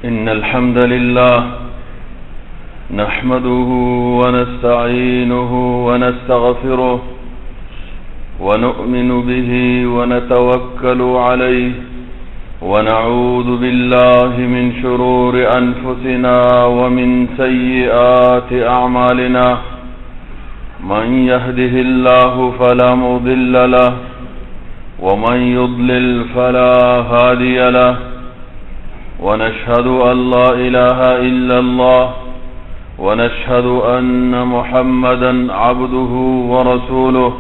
إن الحمد لله نحمده ونستعينه ونستغفره ونؤمن به ونتوكل عليه ونعوذ بالله من شرور أنفسنا ومن سيئات أعمالنا من يهده الله فلا مضل له ومن يضلل فلا هادي له ونشهد أن لا إله إلا الله ونشهد أن محمدا عبده ورسوله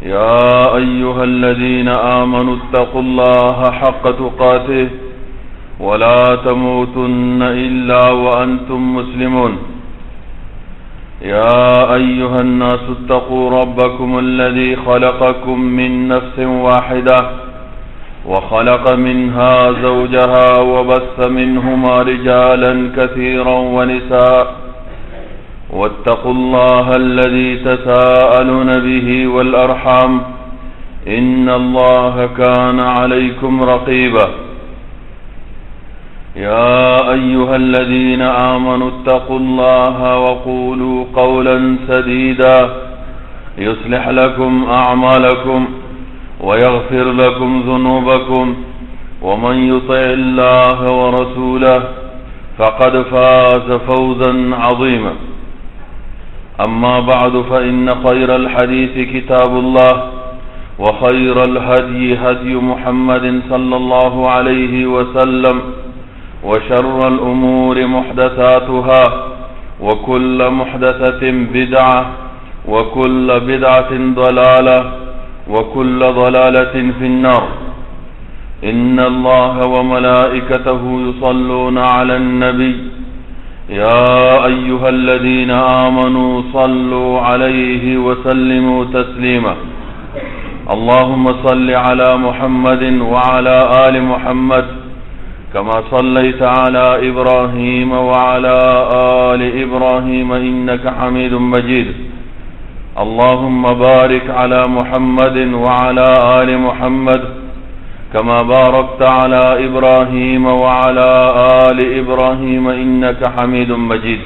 يا أيها الذين آمنوا اتقوا الله حق تقاته ولا تموتن إلا وأنتم مسلمون يا أيها الناس اتقوا ربكم الذي خلقكم من نفس واحدة وخلق منها زوجها وبث منهما رجالا كثيرا ونساء واتقوا الله الذي تساءلون به والأرحام إن الله كان عليكم رقيبا يا أيها الذين آمنوا اتقوا الله وقولوا قولا سديدا يصلح لكم أعمالكم ويغفر لكم ذنوبكم ومن يطع الله ورسوله فقد فاز فوزا عظيما أما بعد فإن خير الحديث كتاب الله وخير الهدي هدي محمد صلى الله عليه وسلم وشر الأمور محدثاتها وكل محدثة بدعة وكل بدعة ضلالة وكل ضلالة في النار إن الله وملائكته يصلون على النبي يا أيها الذين آمنوا صلوا عليه وسلموا تسليما اللهم صل على محمد وعلى آل محمد كما صليت على إبراهيم وعلى آل إبراهيم إنك حميد مجيد اللهم بارك على محمد وعلى آل محمد كما باركت على إبراهيم وعلى آل إبراهيم إنك حميد مجيد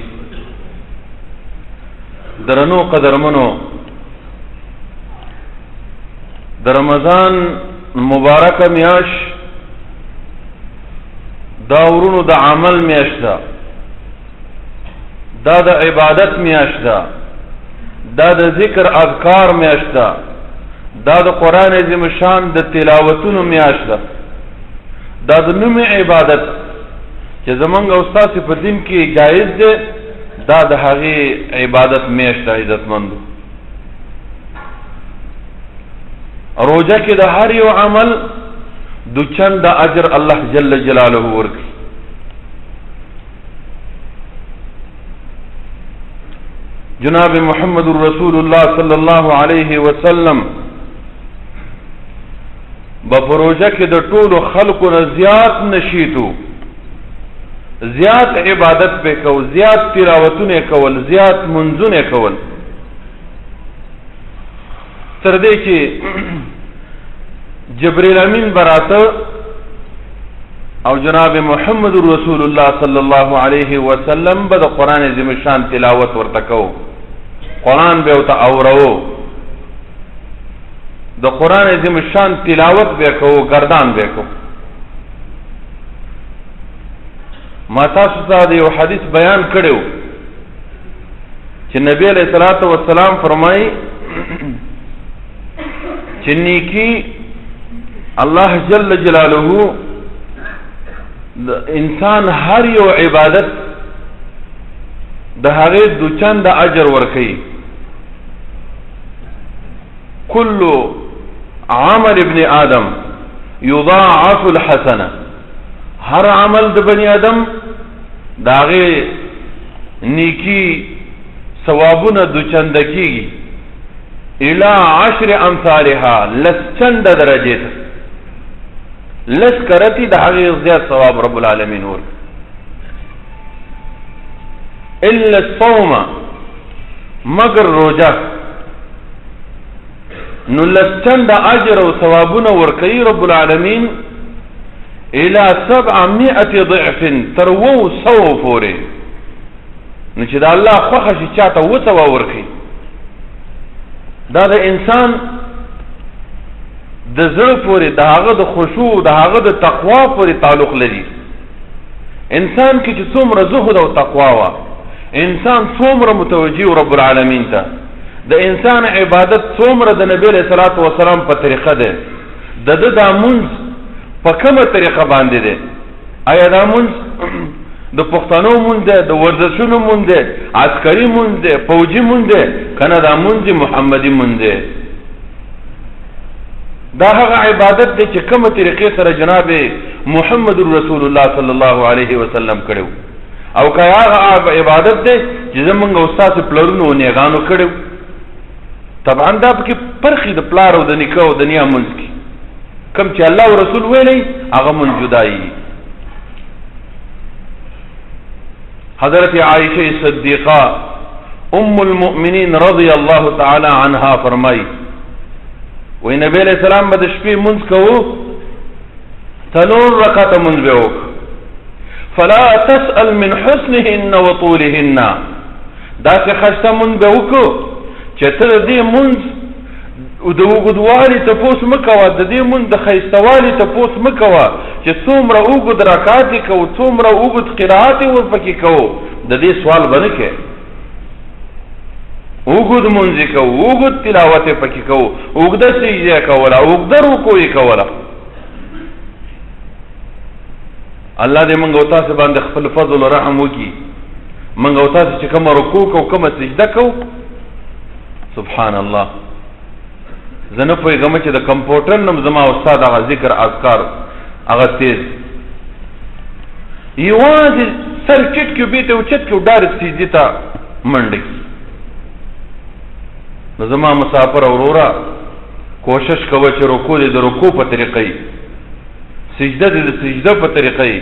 درنو قدرمنو در رمضان مبارک میاش داورونو دا عمل میاش دا عبادت میاش دا ذکر اذکار میاش دا قرآن عظیم شان د تلاوتونو میاش دا نوم عبادت چې زمونږ استاد په دین کې جایز ده دا د هغې عبادت میاش ده عزتمندو روزه کې د هر یو عمل دو چند اجر الله جل جلاله ورکړي جناب محمد رسول الله صلی الله علیه وسلم بپروژه کې د ټولو خلقو نه زیات نشیتو زیات عبادت به کو زیات تلاوتونه کول زیات منځونه کول تر دې چې جبرئیل امین براته او جناب محمد رسول الله صلی الله علیه وسلم به د قرآن عظیم شان تلاوت ورته کو قرآن به ورته اورو د قرآن عظیم شان تلاوت به کو گردان به کو ما تاسو ته یو حدیث بیان کړو چې نبی علیہ الصلوۃ والسلام فرمایي چې نیکی الله جل جلاله انسان هر یو عبادت د هغې دو چند اجر ورکوي كل عمل ابن آدم يضاعف الحسنه هر عمل د بني آدم د هغې نیکی ثوابونه دو چند کیږي الى 10 امثالها لس چند درجه لس کرتی د هغې زیات ثواب رب العالمین ورک الا الصوم مگر روجه نو لس چند اجر او ثوابونه ورکوي رب العالمین الى 700 ضعف تر 100 پورې. نو چې د الله خوښه شي چاته 100 ورکړي، دا د انسان د زړه پورې، د هغه د خشوع، د هغه د تقوا پورې تعلق لري. انسان کې چې څومره زهد او تقوا وا، انسان څومره متوجه رب العالمین ته، د انسان عبادت څومره د نبی علیہ الصلوۃ والسلام په طریقه ده، د مونځ په کومه طریقه باندې ده. آیا دا مونځ د پښتنو مونږ ده، د ورزشونو مونږ ده، عسکري مونږ ده، فوجي مونږ ده، کنه دا مونږ محمدي مونږ ده؟ دا هغه عبادت دی چې کومه طریقې سره جناب محمد رسول الله صلی الله علیه وسلم کړو، او که هغه عبادت دی چې زمونږ استاد پلرونو او نیغانو کړو. طبعا دا پکې فرق د پلار او د نیکه او د نیا مونږ کې کوم چې الله او رسول ویلي هغه مونږ جدایي. حضرت عائشہ صدیقہ ام المؤمنین رضی اللہ تعالی عنہا فرمائی وی نبی علیہ السلام به د شپې منځ کوو 3 رکعت منځ به وک فلا تسأل من حسنهن وطولهن دا چې خسته منځ به وکړو چې ته دې منځ د وګدوالي تپوس مکوه، د دې منځ د ښایستوالي تپوس مکوه چې څومره اوږد رکعات کوو، څومره اوږد قرائت ورپکې کوو، د دې سوال به نه کې. اوږد منځ کوو، اوږد تلاوت پکې کوو، اوږده سجده کوله، اوږده رکوع یې کوله. الله دې موږ او تاسو باندې خپل فضل او رحم وکړي. موږ او تاسو چې کومه رکوع کوو، کومه سجده کوو، سبحان الله. زه نه پوهېږم چې د کمپیوټر نوم زما استاد هغه ذکر اذکار هغه تیز یوازې سر چټ کړي بیته اوچت کړي ډایرکټ سجدې ته منډه کړي. نو زما مسافر وروره کوشش کوه چې رکوع دې د رکوع په طریقه وي، سجده دې د سجده په طریقه وي،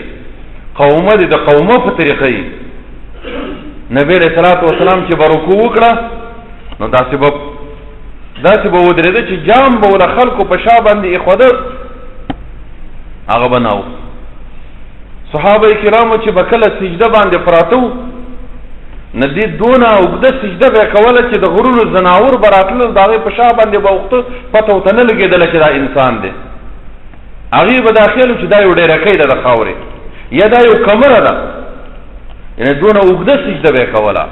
قومه دې د قومه په طریقه وي. نبی علیہ الصلوۃ والسلام چې به رکوع وکړه نو داسې به ودرېده چې جام به له خلکو په شا باندې ایښوده، هغه به نه و. صحابه کرامو چې به کله سجده باندې پراته وو نه دې دونه اوږده سجده به یې کوله چې د غرونو ځناور به راتلل، د هغې په شا باندې به اوښته پته ورته نه لګېدله چې دا انسان دی. هغې به دا خیال و چې دا یو ډیرکۍ ده د خاورې، یا دا یو کمره ده، یعنې دونه اوږده سجده به یې کوله.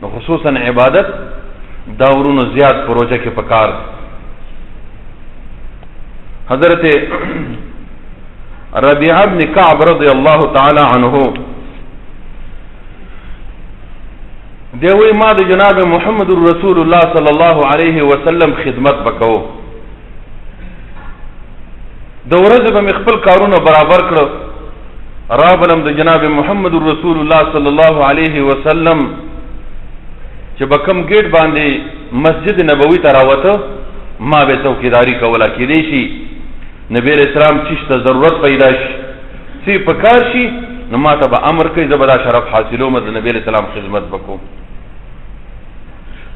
نو خصوصا عبادت دا ورونو زیات پروژه کې پکار. حضرت ربیعہ بن کعب رضی اللہ تعالی عنہ دیوی ما د جناب محمد رسول اللہ صلی اللہ علیہ وسلم خدمت بکو، د ورځې به مې خپل کارونه برابر کړو، رابلم د جناب محمد رسول اللہ صلی اللہ علیہ وسلم چې به کوم ګیټ باندې مسجد نبوي ته راوته ما به څوکیداري کوله. کېدی شي نبی علیہ السلام چیز ته ضرورت پیدا شي، څه پکار شي، نو ما ته به امر کوي، زه به دا شرف حاصلوم د نبی علیہ السلام خدمت وکړم.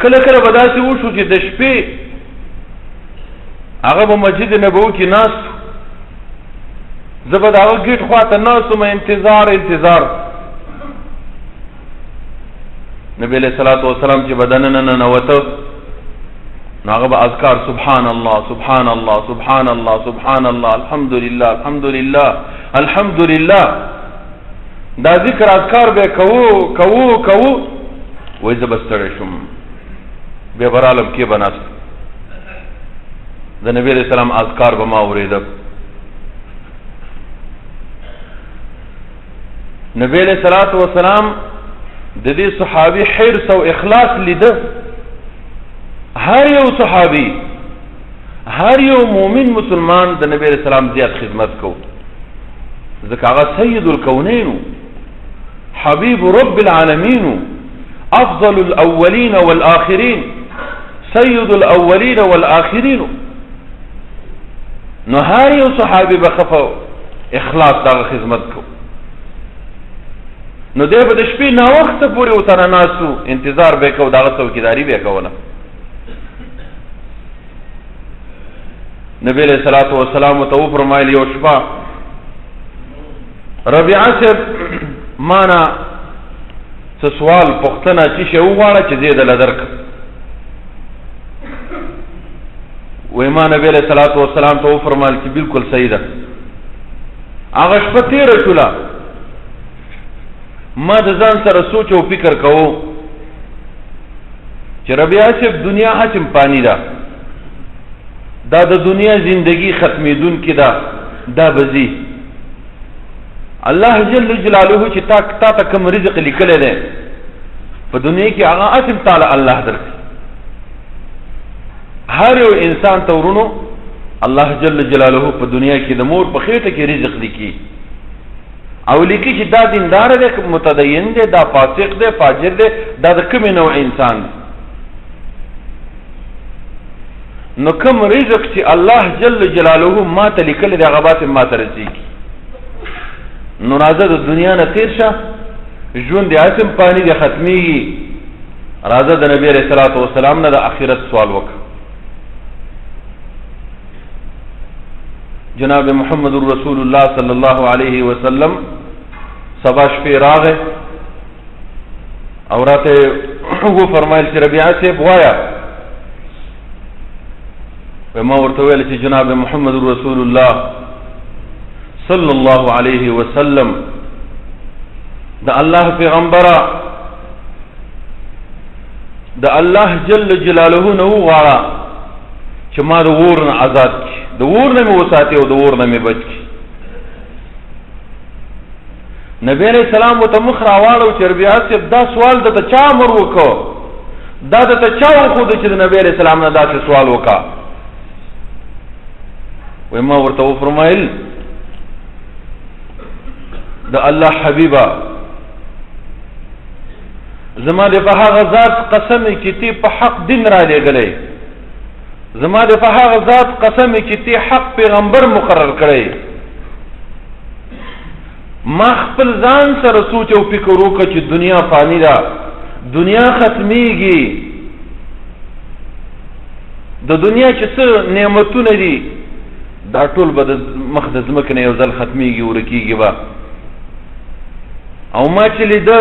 کله کله به داسې وشو چې د شپې هغه به مسجد نبوي کې ناست، زه به د هغه ګیټ خواته ناست وم، انتظار نبی علیہ الصلوۃ والسلام چې بدننه ننوته نو هغه به اذکار سبحان الله سبحان الله سبحان الله سبحان الله الحمدلله الحمدلله الحمدلله دا ذکر اذکار به کوو وای زه به ستړی شم، بیا برالم کې به ناست د نبی علیہ السلام اذکار به ما اورېده. نبی علیہ الصلوۃ والسلام د دې صحابي حرص او اخلاص لیده. هر یو صحابي، هر یو مؤمن مسلمان د نبی علیہ السلام زیات خدمت کو، ځکه هغه سید الکونین، حبیب رب العالمین، افضل الاولین والآخرین، سید الاولین والآخرین. نو هر یو صحابي بخفه اخلاص دغه خدمت کو. نو دی به د شپې ناوخته پورې ورسره ناستو، انتظار به یې کو، د هغه څوکیداري به یې کوله. نبی علیہ الصلوۃ والسلام ته وفرمایل یو شپه ربیعه صاحب مانا څه سوال پوښتنه چې شی وغواړه چې زه دله درکړم وی ما نبی علیہ الصلوۃ والسلام ته وفرمایل چې بالکل صحیح ده هغه شپه تېره شوله ما د ځان سره سوچ او فکر کوو چې ربیعه صاحب دنیا حجم پانی ده دا د دنیا زندگی ختمیدونکې ده دا بځي الله جل جلاله چې تا ته کوم رزق لیکلی دی په دنیا کې هغه اسم تعالی الله درکړي هر یو انسان ته ورونو الله جل جلاله په دنیا کې د مور په خېټه کې رزق لیکي او لیکي چې دا دیندار دی متدین دی دا فاسق دی فاجر دی دا د کومې نوع انسان دی نو کوم رزق چې الله جل جلاله ما ته لیکلی دی هغه باید ما ته رسېږي نو راځه د دنیا نه تېر شه ژوند د اسم پانی دی ختمیږي راځه د نبی علیہ الصلوۃ والسلام نه د آخرت سوال وکړه جناب محمد رسول الله صلی الله علیه وسلم سبا شپې راغې او راته وفرمایل چې ربیعه صاحب وایه ما ورته ویل چې جناب محمد رسول الله صلی الله علیه وسلم د الله پیغمبره د الله جل جلاله نه وغواړه چې ما د اور نه آزاد کړي د اور نه مې وساتي او د اور نه مې بچ کړي نبی علیہ السلام ورته مخ راواړو چې ربیعه صاحب دا سوال درته چا امر وکړو دا درته چا وښود چې د نبی علیہ السلام نه داسې سوال وکړه وی ما ورته وفرمایل د الله حبیبه زما د په هغه ذات قسم چې تی په حق دین را لېږلی زما د په هغه ذات قسم چې تی حق پیغمبر مقرر کړی ما خپل ځان سره سوچ او فکر وکړه چې دنیا فانی ده دنیا ختمیږي د دنیا چې څه نعمتونه دي دا ټول به د مخ د ځمکې نه یو ځل ختمیږي ورکیږي به او ما چې لیده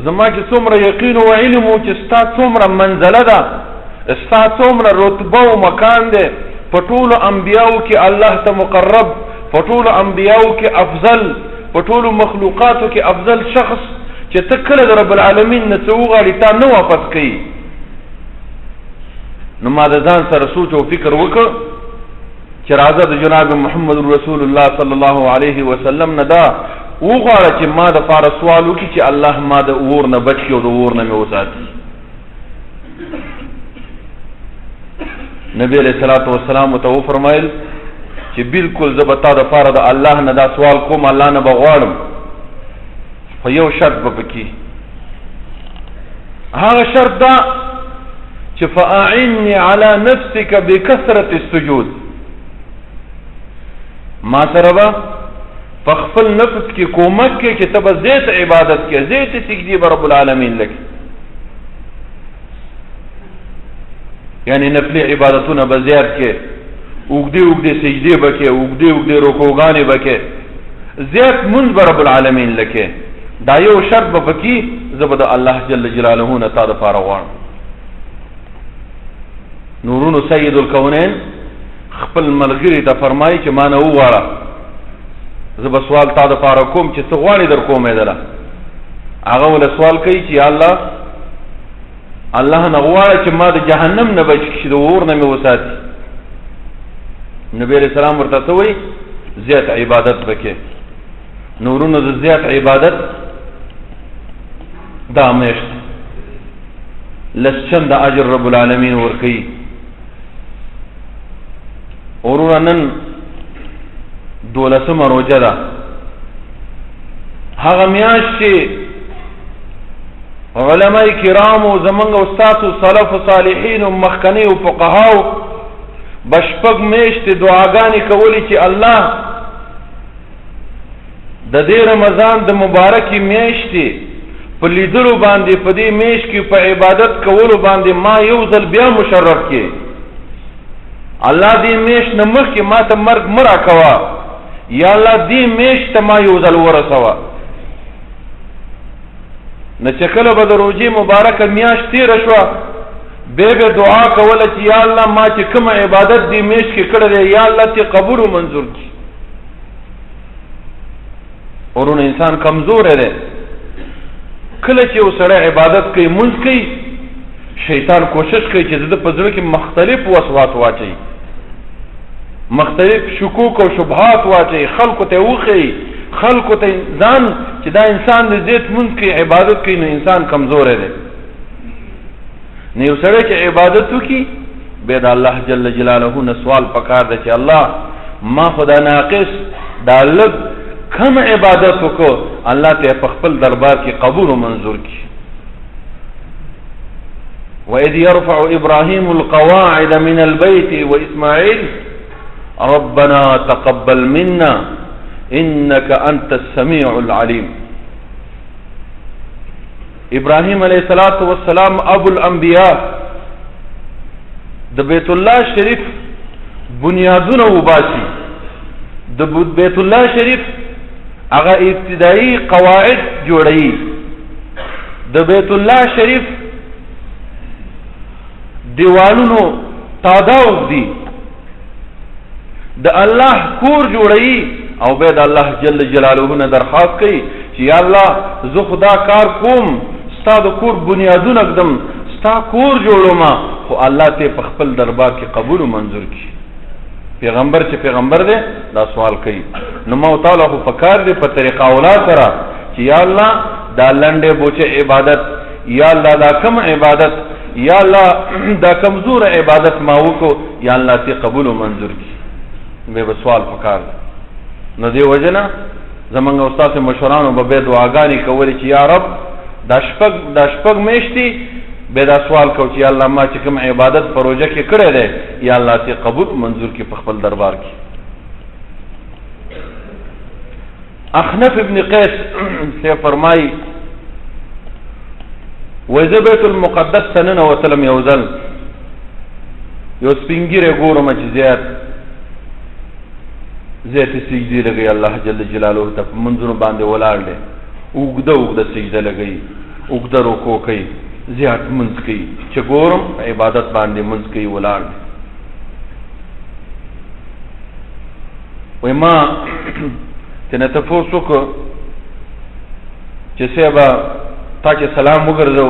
زما چې څومره یقین او علم و چې ستا څومره منزله ده ستا څومره رتبه او مکان دی په ټولو انبیاو کې الله ته مقرب په ټولو انبیاو کې افضل په ټولو مخلوقاتو کې افضل شخص چې ته کله د رب العالمین نه څه وغواړې تا نه واپس کوي نو ما د ځان سره سوچ او فکر وکړ چې راځه د جناب محمد رسول الله صلی الله علیه وسلم نه دا وغواړه چې ما د پاره سوال وکړي چې الله ما د اور نه بچ کړي او د اور نه مې وساتي نبی علیہ الصلوۃ والسلام ته وفرمایل چې بالکل زه به تا د پاره د الله نه دا سوال کوم الله نه به غواړم خو یو شرط به پکې هغه شرط دا چې فاعنی علی نفسک بکثرة السجود ما سره به په خپل نفس کې کومک کې چې ته به زیات عبادت کې زیات سجدي به رب العالمین لکې یعنی نفلی عبادتونه به زیات کې اوږدې اوږدې سجدې به کې اوږدې اوږدې رکوګانې به کې زیات مونځ به رب العالمین لکې دا یو شرط به پکې زه به د الله جل جلاله نه تا دپاره غواړم نورونو سید الکونین خپل ملګري ته فرمایي چې ما نه وغواړه زه به سوال تا دپاره کوم چې څه غواړې در کومې دله هغه وله سوال کوي چې یا الله نه غواړه چې ما د جهنم نه بچ کړي د اور نه مې وساتي نبی علیہ السلام ورته څه وایي زیات عبادت وکړي نورونو د زیات عبادت دا میاشت لسچند اجر رب العالمین ورکوي ورونه نن 12مه روژه ده هغه میاشت چې علماء کرامو زمونږ استادو سلف صالحین او مخکنی او فقهاو بشپږ میاشتې دعاګانې کولې چې الله د دې رمضان د مبارکې میاشتې په لیدلو باندې په دې میاشت کې په عبادت کولو باندې ما یو ځل بیا مشرف کې الله دې میاشت نه مخکې ما ته مرګ مه راکوه، یا الله دې میاشت ته ما یو ځل ورسوه. نه چې کله به د روژې مبارکه میاشت تېره شوه بیا به دعا کوله چې یا الله ما چې کوم عبادت دې میاشت کې کړی دی یا الله چې قبول و منظور کړي. ورونه انسان کمزوری دی، کله چې یو سړی عبادت کوي مونځ کوي شیطان کوشش کوي چې د په زړه کې مختلف وسوات واچوي، مختلف شکوک او شبهات واچوي، خلکو ته وښيي، خلکو ته ځان چې دا انسان د زیات مونځ کوي عبادت کوي نو انسان کمزوری دی. نو یو سړی چې عبادت وکړي بیا د الله جل جلاله نه سوال پکار دی چې الله ما خو دا ناقص دا لږ کم عبادت وکړو الله ته په خپل دربار کې قبول و منظور کړي. وَإِذْ يَرْفَعُ إِبْرَاهِيمُ الْقَوَاعِدَ مِنَ الْبَيْتِ وَإِسْمَاعِيلُ رَبَّنَا تَقَبَّلْ مِنَّا إِنَّكَ أَنْتَ السَّمِيعُ الْعَلِيمُ. ابراهیم علیہ الصلوۃ والسلام ابو الانبیاء د بیت الله شریف بنیادونه وباسي، د بیت الله شریف هغه ابتدایي قواعد جوړوي، د بیت الله شریف دیوالونو تاداو دي، د الله کور جوړوي او به د الله جل جلاله نه درخواست کوي چې یا الله زه خدا کار کوم ستا د کور بنیادونه اقدم ستا کور جوړوم خو الله ته په خپل دربار کې قبول و منظور کړي. پیغمبر چې پیغمبر دی دا سوال کوي. نو ما تعالی خو پکار دی په طریقه اولا سره چې یا الله دا لنډه بوچه عبادت یا الله دا کم عبادت یا الله دا کمزور عبادت ما وکړو یا الله ته قبول و منظور کړي. به سوال پکار دی. نو دی وجنه زمونږ استاد مشورانو به دعاګانې کولې چې یا رب دا شپږ میاشتې به دا سوال کو چې الله ما چې کوم عبادت پروژه کې کړی دی یا الله ته قبول منظور کې په خپل دربار کې. اخنف ابن قیس سے فرمای وزه بیت المقدس تننه وسلم یو ځل یو سپینګیره ګورم چې زیات سجدی لګي الله جل جلاله ته منظور باندې ولاړ دی، اوږده سجده لګي، اوږده رکوع کوي، زیات منځ کوي چې ګورم عبادت باندې منځ کوي ولاړ دی. وای ما تنه تفوس وکړو چې سبا تا چې سلام وګرځو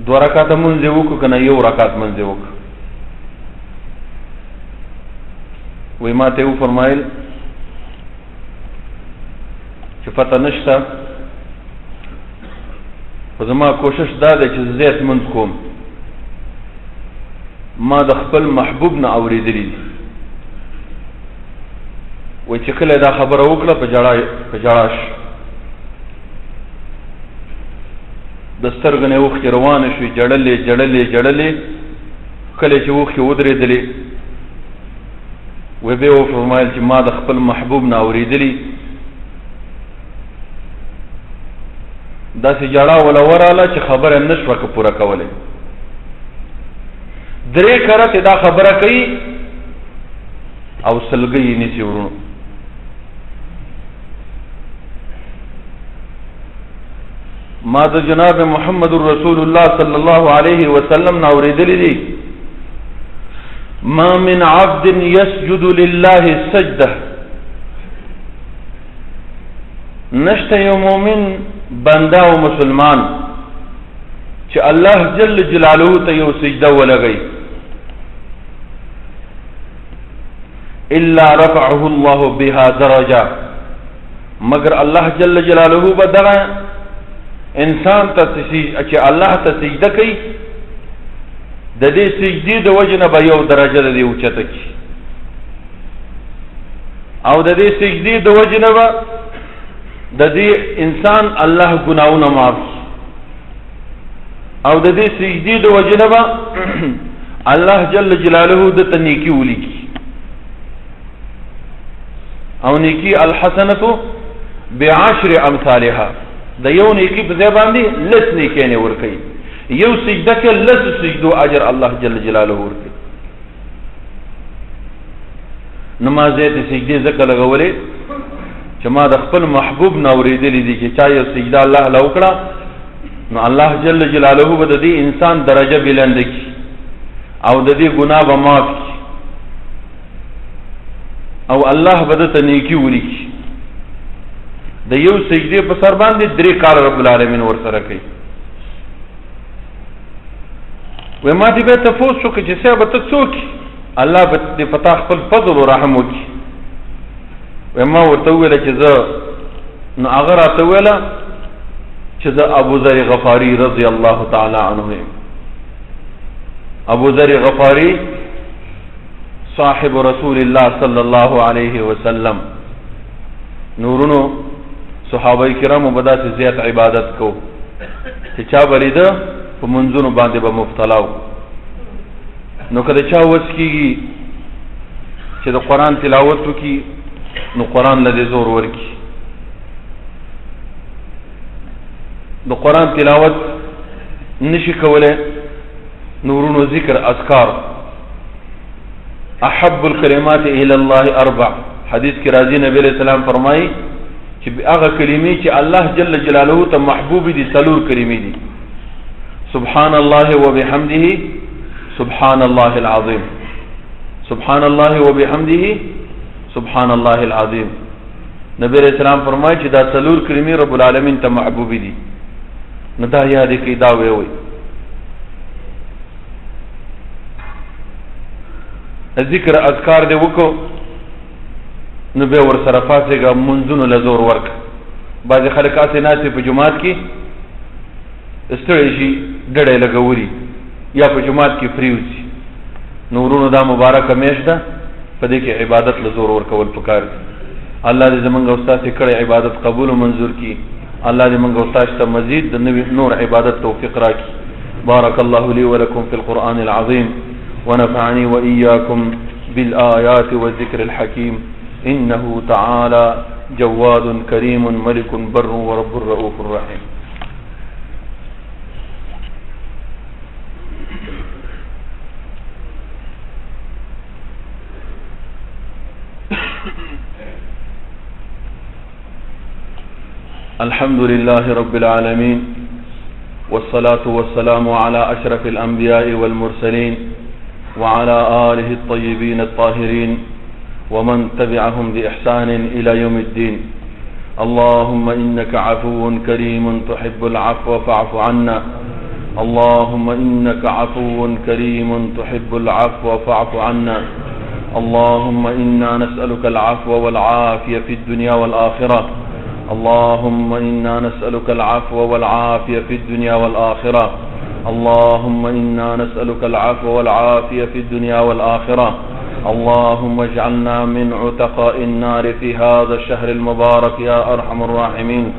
2 رکعات منځ وکړو کنه 1 رکعت منځ وکړو. وی ما ته فرمایل چې پته نشته خو زما کوشش دا دی چې زیات منځ کوم. ما د خپل محبوب نه اورېدلی دي وی چې کله دا خبره وکړه په جړاش د سترګو نه اوښکې روانې شوې، جړلې کله چې اوښکې ودرېدلې و به فرمایل چې ما د خپل محبوب نه اورېدلی داسې جړه ولا وراله چې خبره نشوه که پوره کولی. 3 کرته دا خبره کوي او سلګي یې نیسي ورونو. ما د جناب محمد رسول الله صلی الله علیه وسلم نه اورېدلی دي ما من عبد يسجد لله سجده، نشته یو مؤمن بنده او مسلمان چې الله جل جلاله ته یو سجده ولګي الا رفعه الله بها درجه، مگر الله جل جلاله بدغه انسان ته چې الله ته سجده کوي د دې سجدي د وجه نه به یو درجه د دې اوچته کی او د دې سجدي د وجه نه به د دې انسان الله ګناونه معاف او د دې سجدي د وجه نه به الله جل جلاله د تنیکی ولیکي او نیکی الحسنه بعشر امثالها د یو نیکی په ځای باندې لس نیکی نه ور کوي. یو سجده کې لس سجدو اجر الله جل جلاله ورکړي. نمازې ته سجدې ځکه لګولې چې ما د خپل محبوب نه اورېدلې دي چې چا یو سجده الله له وکړه نو الله جل جلاله به د دې انسان درجه بلند کړي او د دې ګناه به معاف کړي او الله به دته نیکي ولیکي د یو سجدې په سر باندې 3 کار رب العالمین ورسره کوي و ما دې به تفوس شو چې څه به ته څوک الله به دې پتا خپل فضل او رحم وکړي و ما ورته ویل چې زه نو هغه راته ویل چې زه ابو ذر غفاری رضی الله تعالی عنه ابو ذر غفاری صاحب رسول الله صلی الله علیه وسلم نورونو صحابه کرامو بدا سے زیات عبادت کو چې چا بریده په منځونو باندې به مبتلا نو کله چا وس کیږي چې د قران تلاوت وکي نو قران له زور ورکی د قران تلاوت نشي کوله نورونو ذکر اذکار احب الكلمات الى الله 4 حدیث کی راضی نبی علیہ السلام فرمایي چې هغه کلمې چې الله جل جلاله ته محبوب دي څلور کلمې دي سبحان الله وبحمده سبحان الله العظيم سبحان الله وبحمده سبحان الله العظيم نبی علیہ السلام فرمایي چې دا څلور کلمې رب العالمین ته محبوب دي نو دا یاد کی دا وي ذکر اذکار دی وکړو نو به ور سره فاسګه منځونو لزور ورک بعض خلک اسې ناسې په جمعات کې استړی شي ډډې لګوري یا په جمعات کې فریوزي نورونو دا مبارک میش ده په دې کې عبادت لزور ورکول پکار دي الله دې زمونږ استاد کړه عبادت قبول او منظور کړي الله دې موږ استاد ته مزید د نور عبادت توفیق راکړي بارك الله لي ولكم في القرآن العظيم ونفعني وإياكم بالآيات والذكر الحكيم إنه تعالى جواد كريم ملك بر ورب رؤوف رحيم الحمد لله رب العالمين والصلاة والسلام على أشرف الأنبياء والمرسلين وعلى آله الطيبين الطاهرين ومن تبعهم بإحسان إلى يوم الدين اللهم إنك عفو كريم تحب العفو فاعف عنا اللهم إنك عفو كريم تحب العفو فاعف عنا اللهم إنا نسألك العفو والعافية في الدنيا والآخرة اللهم إنا نسألك العفو والعافية في الدنيا والآخرة اللهم إنا نسألك العفو والعافية في الدنيا والآخرة اللهم اجعلنا من عتقاء النار في هذا الشهر المبارك يا أرحم الراحمين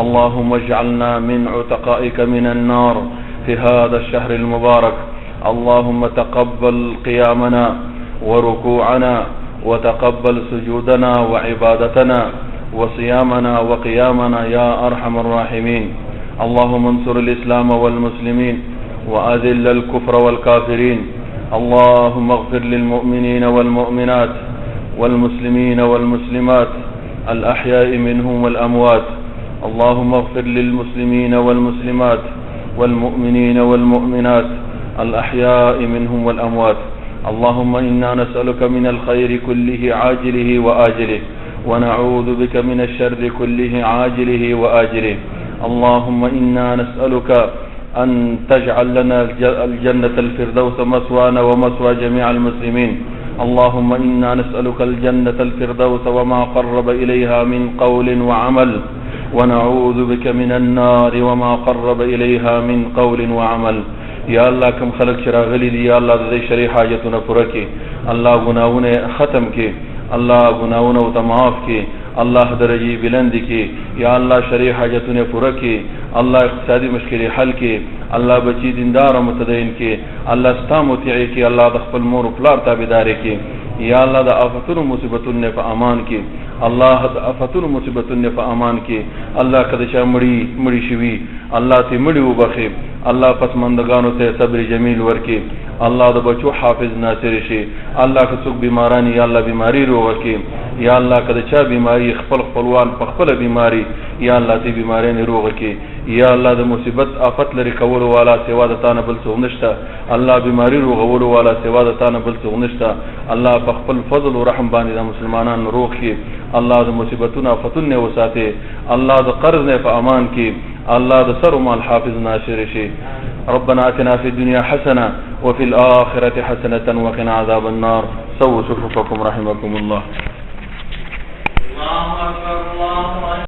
اللهم اجعلنا من عتقائك من النار في هذا الشهر المبارك اللهم تقبل قيامنا وركوعنا وتقبل سجودنا وعبادتنا وصيامنا وقيامنا يا أرحم الراحمين اللهم انصر الإسلام والمسلمين وأذل الكفر والكافرين اللهم اغفر للمؤمنين والمؤمنات والمسلمين والمسلمات الأحياء منهم والأموات اللهم اغفر للمسلمين والمسلمات والمؤمنين والمؤمنات الأحياء منهم والأموات اللهم إنا نسألك من الخير كله عاجله وآجله ونعوذ بك من الشر كله عاجله وآجله اللهم إنا نسألك أن تجعل لنا الجنة الفردوس مثوانا ومثوى جميع المسلمين اللهم إنا نسألك الجنة الفردوس وما قرب إليها من قول وعمل ونعوذ بك من النار وما قرب إليها من قول وعمل يا الله كم خلق شراغلي دي يا الله ذي شري حاجتنا فركي الله گناهونه ختم کی الله گناهونه تماف کی الله درجی بلند کی یا الله شرع حاجتونه پوره کی الله اقتصادی مشکل حل کی الله بچی دیندار او متدین کی الله استا مطیع کی الله د خپل مور او پلار تابعدار کی یا الله د آفتونو مصیبتونو په امان کې الله د آفتونو مصیبتونو په امان کې الله کده چا مړی شوي الله ته مړی وبخي الله پسمندگانو ته صبر جمیل ورکي الله د بچو حافظ ناصر شي الله که څوک بیمارانی یا الله بیماری رو ورکي یا الله کده چا بیماری خپلوان په خپل بیماری یا الله ته بیماری نه روغ کی یا الله د مصیبت آفت لري کول والا سوا د تانه بل څه نشته الله بیماری روغول والا سوا د تانه بل څه نشته الله په خپل فضل او رحم باندې د مسلمانانو روغ کی الله د مصیبتونو آفتونو وساته الله د قرض نه په امان کی الله د سر مال حافظ ناصر شي ربنا آتنا في الدنيا حسنة وفي الآخرة حسنة وقنا عذاب النار سووا صفوفكم رحمكم الله. الله أكبر الله أكبر.